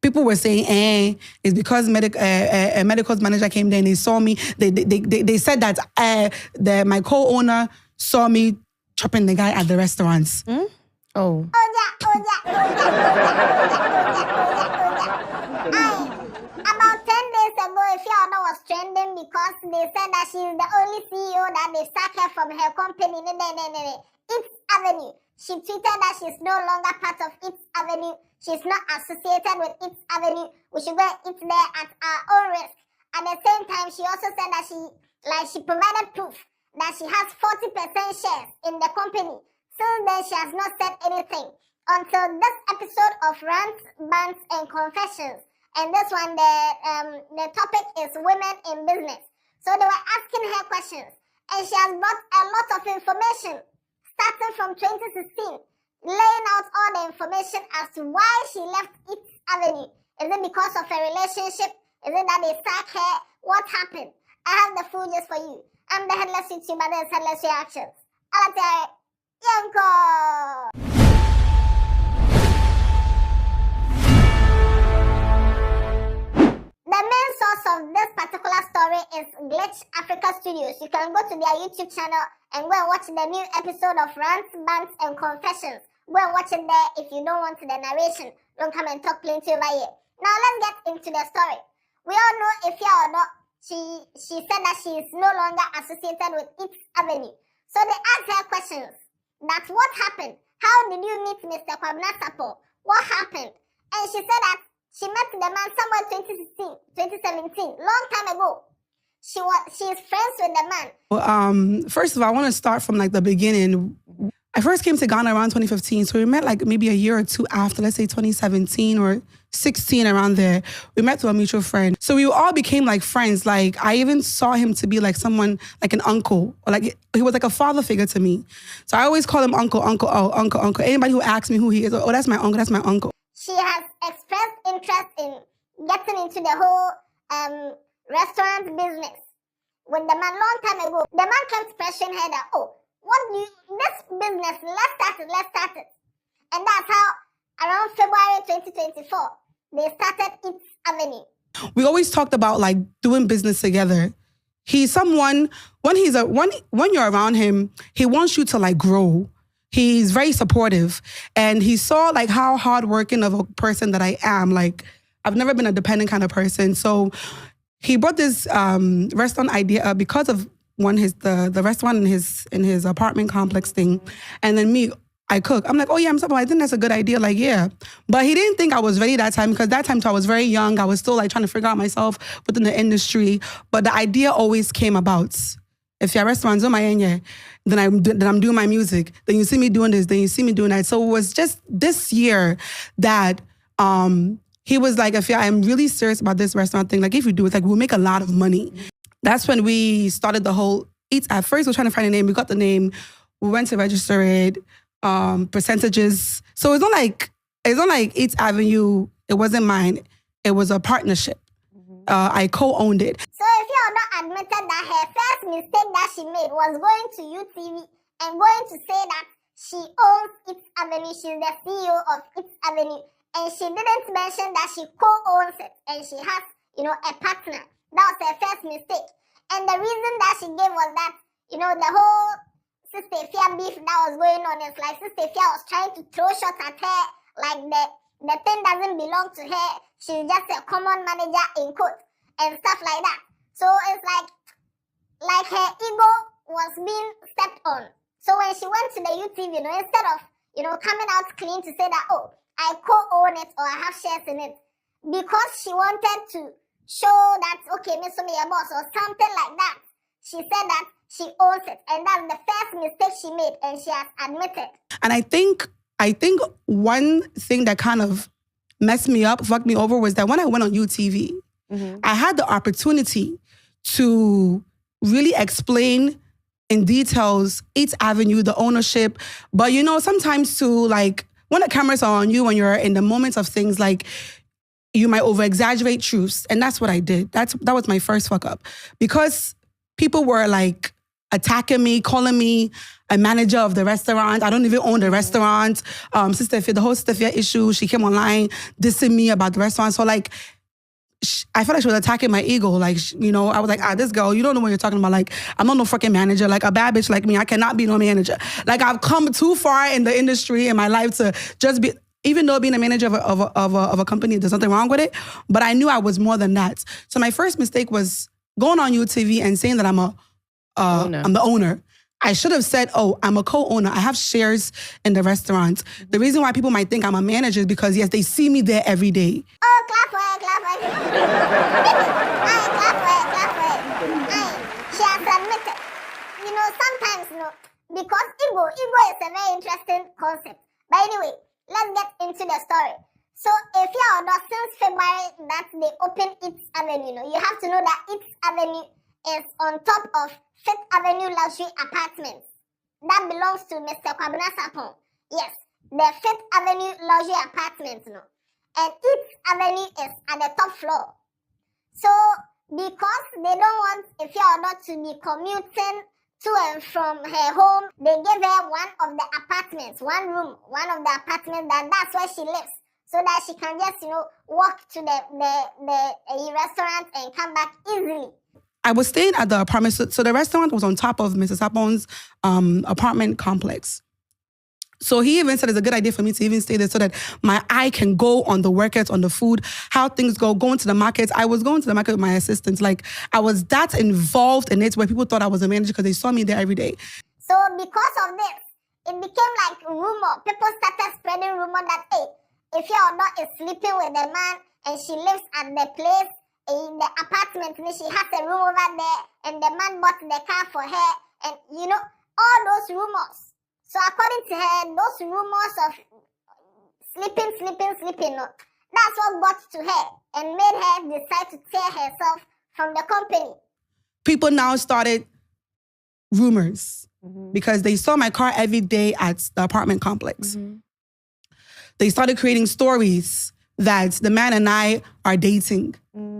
people were saying, it's because a medicals manager came there and they saw me. They said that my co-owner saw me chopping the guy at the restaurants. Oh. About 10 days ago, Efia Odo was trending because they said that she's the only CEO that they sacked her from her company. It's Avenue. She tweeted that she's no longer part of It's Avenue. She's not associated with It's Avenue. We should go and eat there at our own risk. At the same time, she also said that she provided proof that she has 40% shares in the company. Since then, she has not said anything until this episode of Rants, Bants and Confessions. And this one, the topic is women in business. So they were asking her questions, and she has brought a lot of information, starting from 2016, laying out all the information as to why she left It's Avenue. Is it because of a relationship? Is it that they sacked her? What happened? I have the full gist for you. I'm the Headless YouTuber, there's Headless Reactions. Yanko! The main source of this particular story is Glitch Africa Studios. You can go to their YouTube channel and go and watch the new episode of Rants, Bants and Confessions. Go and watch it there if you don't want the narration. Don't come and talk plenty over here. Now let's get into the story. We all know Efia Odo. She said that she is no longer associated with It's Avenue. So they asked her questions. That's what happened. How did you meet Mr. Kwabena Sapo? What happened? And she said that she met the man somewhere 2017, long time ago. She's friends with the man. Well, first of all, I want to start from like the beginning. I first came to Ghana around 2015, so we met like maybe a year or two after, let's say 2017 or 16, around there. We met through a mutual friend. So we all became like friends. Like I even saw him to be like someone, like an uncle, or like he was like a father figure to me. So I always call him uncle. Anybody who asks me who he is, oh, that's my uncle. She has expressed interest in getting into the whole restaurant business with the man long time ago. The man kept pressuring her that, this business, let's start it. And that's how around February 2024, they started It's Avenue. We always talked about like doing business together. He's someone, when you're around him, he wants you to like grow. He's very supportive, and he saw like how hardworking of a person that I am. Like I've never been a dependent kind of person. So he brought this restaurant idea because of the restaurant in his apartment complex thing. And then I cook. I'm like, oh yeah, I think that's a good idea. Like, yeah. But he didn't think I was ready that time, because that time I was very young. I was still like trying to figure out myself within the industry. But the idea always came about. If your restaurant's on my end, then I'm doing my music. Then you see me doing this. Then you see me doing that. So it was just this year that he was like, Efia, I'm really serious about this restaurant thing. Like, if you do it, like, we'll make a lot of money. That's when we started the whole Eats. At first, we were trying to find a name. We got the name. We went to register it. Percentages. So it's not like Eats Avenue. It wasn't mine. It was a partnership. I co-owned it. So Efia Odo admitted that her first mistake that she made was going to UTV and going to say that she owns It's Avenue. She's the CEO of It's Avenue. And she didn't mention that she co-owns it and she has, a partner. That was her first mistake. And the reason that she gave was that, the whole Sister Efia beef that was going on is like Sister Efia was trying to throw shots at her, like the thing doesn't belong to her. She's just a common manager in quote and stuff like that. So it's like her ego was being stepped on. So when she went to the UTV, instead of coming out clean to say that, oh, I co-own it or I have shares in it, because she wanted to show that, okay, Miss Omi, a boss or something like that, she said that she owns it. And that's the first mistake she made, and she has admitted. And I think one thing that kind of messed me up, fucked me over, was that when I went on UTV, I had the opportunity to really explain in details It's Avenue, the ownership. But sometimes too, like when the cameras are on you, when you're in the moments of things, like you might over-exaggerate truths. And that's what I did. That was my first fuck up. Because people were like attacking me, calling me a manager of the restaurant. I don't even own the restaurant. Sister Efia, the whole Sister Efia issue, she came online dissing me about the restaurant. So like, I felt like she was attacking my ego. Like, I was like, this girl, you don't know what you're talking about. Like, I'm not no freaking manager. Like, a bad bitch like me, I cannot be no manager. Like, I've come too far in the industry in my life to just be, even though being a manager of a company, there's nothing wrong with it. But I knew I was more than that. So my first mistake was going on UTV and saying that I'm the owner. I should have said, I'm a co-owner. I have shares in the restaurant. The reason why people might think I'm a manager is because, yes, they see me there every day. Oh, clap for it, clap for it. Clap for it. She has admitted. Sometimes, because ego is a very interesting concept. But anyway, let's get into the story. So, Efia Odo, since February that they opened Eats Avenue, you have to know that Eats Avenue is on top of Fifth Avenue Luxury Apartments. That belongs to Mr. Kwabena Sapon. Yes, the Fifth Avenue Luxury Apartments, And Eats Avenue is at the top floor. So, because they don't want Efia Odo to be commuting to and from her home, they gave her one of the apartments, one room, one of the apartments, that's where she lives. So that she can just, walk to the restaurant and come back easily. I was staying at the apartment. So the restaurant was on top of Mrs. Sapon's apartment complex. So he even said it's a good idea for me to even stay there so that my eye can go on the workers, on the food, how things go, going to the markets. I was going to the market with my assistants. Like, I was that involved in it where people thought I was a manager because they saw me there every day. So because of this, it became like rumor. People started spreading rumor that, hey, Efia Odo is sleeping with the man and she lives at the place, in the apartment, and she has a room over there, and the man bought the car for her, and all those rumors. So according to her, those rumors of sleeping, that's what got to her and made her decide to tear herself from the company. People now started rumors because they saw my car every day at the apartment complex. They started creating stories that the man and I are dating,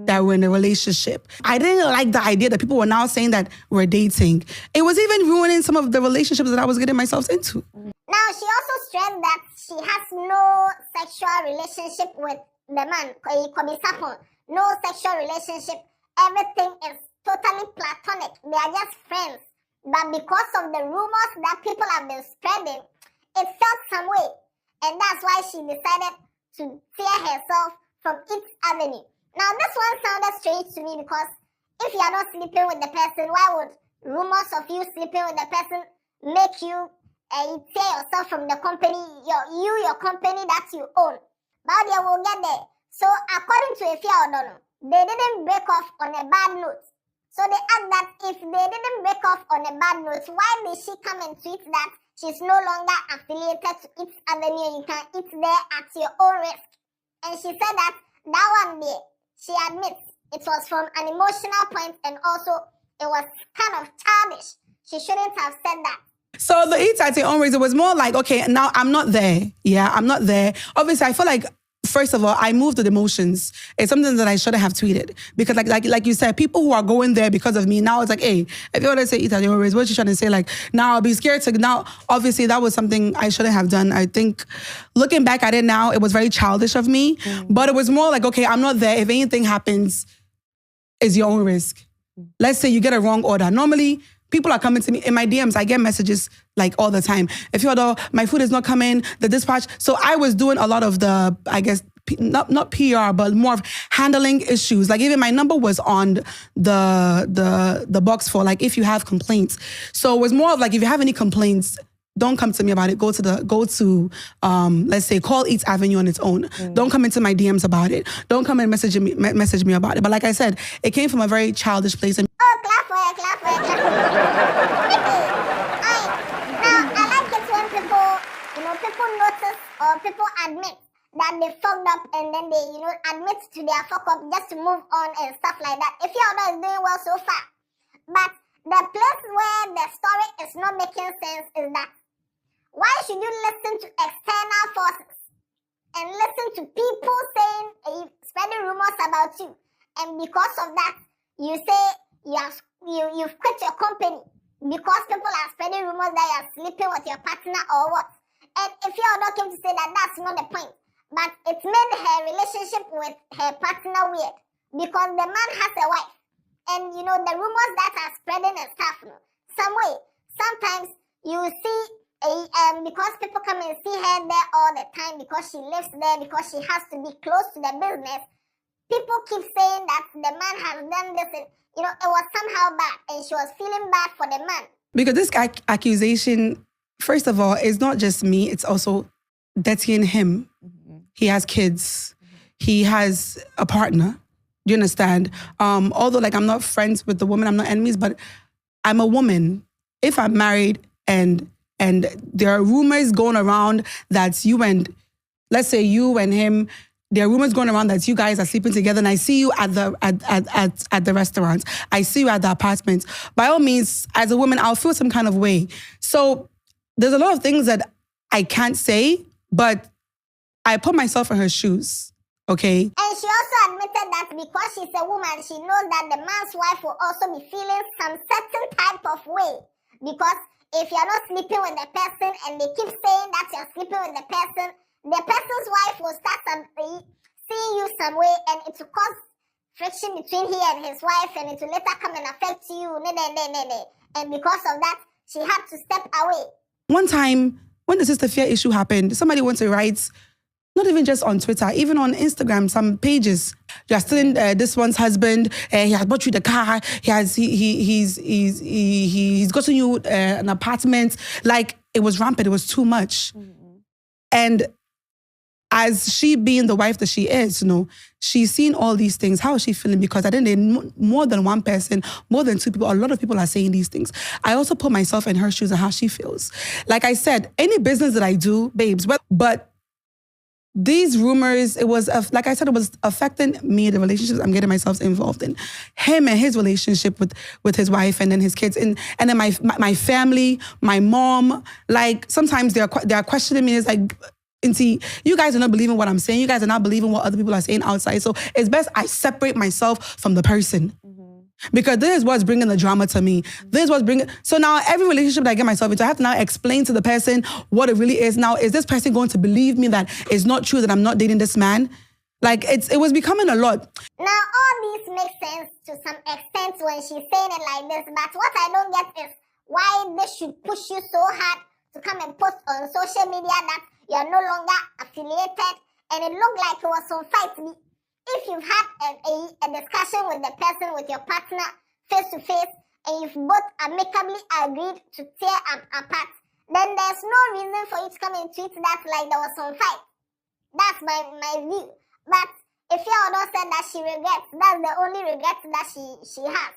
that we're in a relationship. I didn't like the idea that people were now saying that we're dating. It was even ruining some of the relationships that I was getting myself into. Now, she also stressed that she has no sexual relationship with the man, Kobi Sapon. No sexual relationship. Everything is totally platonic. They are just friends. But because of the rumors that people have been spreading, it felt some way. And that's why she decided to tear herself from Eats Avenue. Now, this one sounded strange to me because if you are not sleeping with the person, why would rumors of you sleeping with the person make you tear yourself from the company, your company that you own? But they will get there. So, according to Efia Odo, they didn't break off on a bad note. So, they asked that if they didn't break off on a bad note, why did she come and tweet that she's no longer affiliated to Eats Avenue? You can eat there at your own risk. And she said that one day, she admits it was from an emotional point and also it was kind of childish. She shouldn't have said that. So the Eats at your own risk, it was more like, okay, now I'm not there. Yeah, I'm not there. Obviously, I feel like, first of all, I moved with emotions. It's something that I shouldn't have tweeted. Because like you said, people who are going there because of me, now it's like, hey, if you want to say Eats at your own risk, what you trying to say? Like, now I'll be scared to, now, obviously, that was something I shouldn't have done. I think, looking back at it now, it was very childish of me. But it was more like, okay, I'm not there. If anything happens, it's your own risk. Let's say you get a wrong order. Normally, people are coming to me in my DMs. I get messages like all the time. If you're my food is not coming, the dispatch. So I was doing a lot of the, I guess, not PR, but more of handling issues. Like even my number was on the box for like if you have complaints. So it was more of like if you have any complaints, don't come to me about it. Go to let's say call Eats Avenue on its own. Don't come into my DMs about it. Don't come and message me about it. But like I said, it came from a very childish place. And clap for it. Now I like it when people notice or people admit that they fucked up and then they, admit to their fuck up just to move on and stuff like that. If Efia Odo is doing well so far. But the place where the story is not making sense is that why should you listen to external forces and listen to people saying, spreading rumors about you? And because of that, you say you've quit your company. because people are spreading rumors that you are sleeping with your partner or what. And Efia Odo came to say that that's not the point. But it made her relationship with her partner weird because the man has a wife. And you know, the rumors that are spreading and stuff, you know, some way, sometimes you see because people come and see her there all the time because she lives there, because she has to be close to the business. People keep saying that the man has done this and, you know, it was somehow bad and she was feeling bad for the man. Because this accusation, first of all, is not just me, it's also dirtying him. He has kids. He has a partner. Do you understand? Although, like, I'm not friends with the woman, I'm not enemies, but I'm a woman. If I'm married and there are rumors going around that you and, let's say you and him, there are rumors going around that you guys are sleeping together, and I see you at the restaurant. I see you at the apartment. By all means, as a woman, I'll feel some kind of way. So there's a lot of things that I can't say, but I put myself in her shoes, okay? And she also admitted that because she's a woman, she knows that the man's wife will also be feeling some certain type of way. Because if you're not sleeping with the person and they keep saying that you're sleeping with the person's wife will start seeing you some way, and it will cause friction between he and his wife, and it will later come and affect you. And because of that, she had to step away. One time, when the Sister Fear issue happened, somebody went to write, not even just on Twitter, even on Instagram, some pages. You're still this one's husband. He has bought you the car. He's gotten you an apartment. Like, it was rampant. It was too much. And as she being the wife that she is, you know, she's seen all these things. How is she feeling? Because I think more than one person, more than two people, a lot of people are saying these things. I also put myself in her shoes and how she feels. Like I said, any business that I do, babes, but these rumors, it was, like I said, it was affecting me, the relationships I'm getting myself involved in. Him and his relationship with his wife and then his kids. And then my family, my mom, like sometimes they're questioning me. It's like, Auntie, you guys are not believing what I'm saying. You guys are not believing what other people are saying outside. So it's best I separate myself from the person. Because this is what's bringing the drama to me. This is what's bringing... So now every relationship that I get myself into, I have to now explain to the person what it really is. Now, is this person going to believe me that it's not true that I'm not dating this man? Like, it was becoming a lot. Now, all these make sense to some extent when she's saying it like this. But what I don't get is why this should push you so hard to come and post on social media that you're no longer affiliated. And it looked like it was some fight. If you've had a discussion with the person, with your partner, face to face, and you've both amicably agreed to tear apart, then there's no reason for you to come and tweet that like there was some fight. That's my view. But Efia Odo said that she regrets. That's the only regret that she has.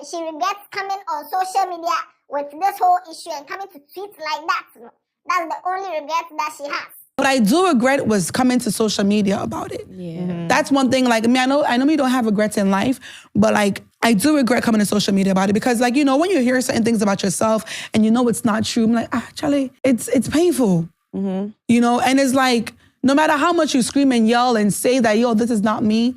She regrets coming on social media with this whole issue and coming to tweet like that. That's the only regret that she has. What I do regret was coming to social media about it. Yeah. That's one thing. Like, I know we don't have regrets in life, but like, I do regret coming to social media about it because, like, you know, when you hear certain things about yourself and you know it's not true, I'm like, Charlie, it's painful. You know, and it's like, no matter how much you scream and yell and say that, yo, this is not me,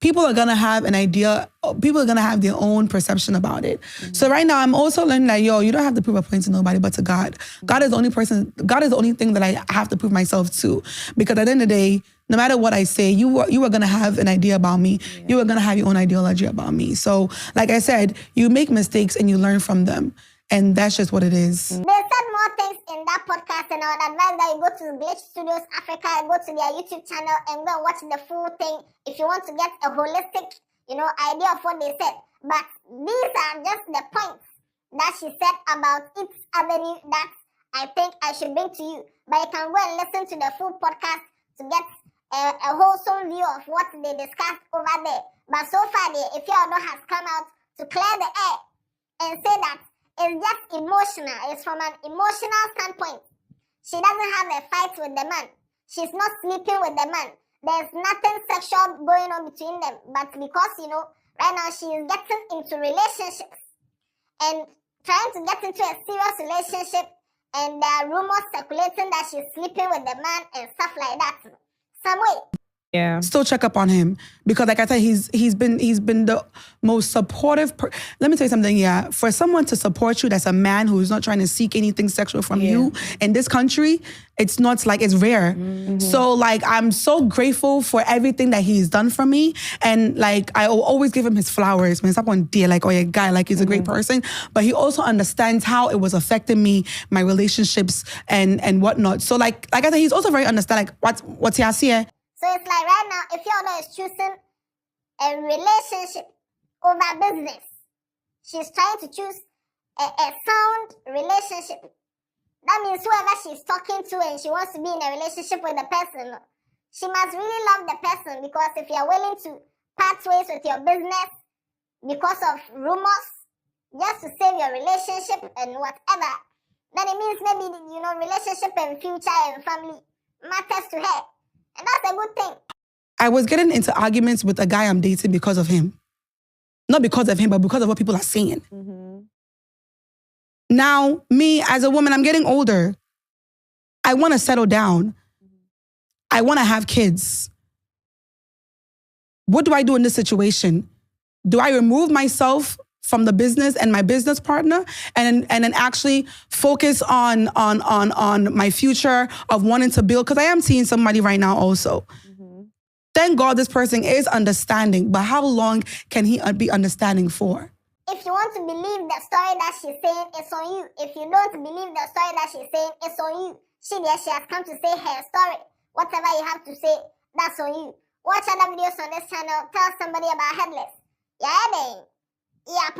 people are going to have an idea. People are going to have their own perception about it. So right now, I'm also learning that, yo, you don't have to prove a point to nobody but to God. God is the only thing that I have to prove myself to. Because at the end of the day, no matter what I say, you are going to have an idea about me. Yeah. You are going to have your own ideology about me. So like I said, you make mistakes and you learn from them. And that's just what it is. They said more things in that podcast, and I would advise that you go to Glitch Studios Africa and go to their YouTube channel and go and watch the full thing if you want to get a holistic, you know, idea of what they said. But these are just the points that she said about each avenue that I think I should bring to you. But you can go and listen to the full podcast to get a wholesome view of what they discussed over there. But so far, the Efia Odo has come out to clear the air and say that it's just emotional. It's from an emotional standpoint. She doesn't have a fight with the man. She's not sleeping with the man. There's nothing sexual going on between them. But because, you know, right now she is getting into relationships and trying to get into a serious relationship, and there are rumors circulating that she's sleeping with the man and stuff like that. Some way. Yeah. Still check up on him, because like I said, he's been the most supportive. Let me tell you something. Yeah, for someone to support you, that's a man who's not trying to seek anything sexual from you in this country, it's not like, it's rare. So like, I'm so grateful for everything that he's done for me, and like I will always give him his flowers. When someone dear, like, oh yeah, guy, like he's a great person, but he also understands how it was affecting me, my relationships and whatnot. So like I said, he's also very understanding. Like what's he here? So it's like right now, if Efia Odo is choosing a relationship over business, she's trying to choose a sound relationship. That means whoever she's talking to and she wants to be in a relationship with the person, she must really love the person, because if you're willing to part ways with your business because of rumors, just to save your relationship and whatever, then it means maybe, relationship and future and family matters to her. And that's a good thing. I was getting into arguments with a guy I'm dating because of him. Not because of him, but because of what people are saying. Now, me as a woman, I'm getting older. I want to settle down. I want to have kids. What do I do in this situation? Do I remove myself from the business and my business partner and then actually focus on my future of wanting to build? Because I am seeing somebody right now also. Thank God this person is understanding, but how long can he be understanding for? If you want to believe the story that she's saying, it's on you. If you don't believe the story that she's saying, it's on you. She has come to say her story. Whatever you have to say, that's on you. Watch other videos on this channel. Tell somebody about Headless. Yeah, then. Yeah,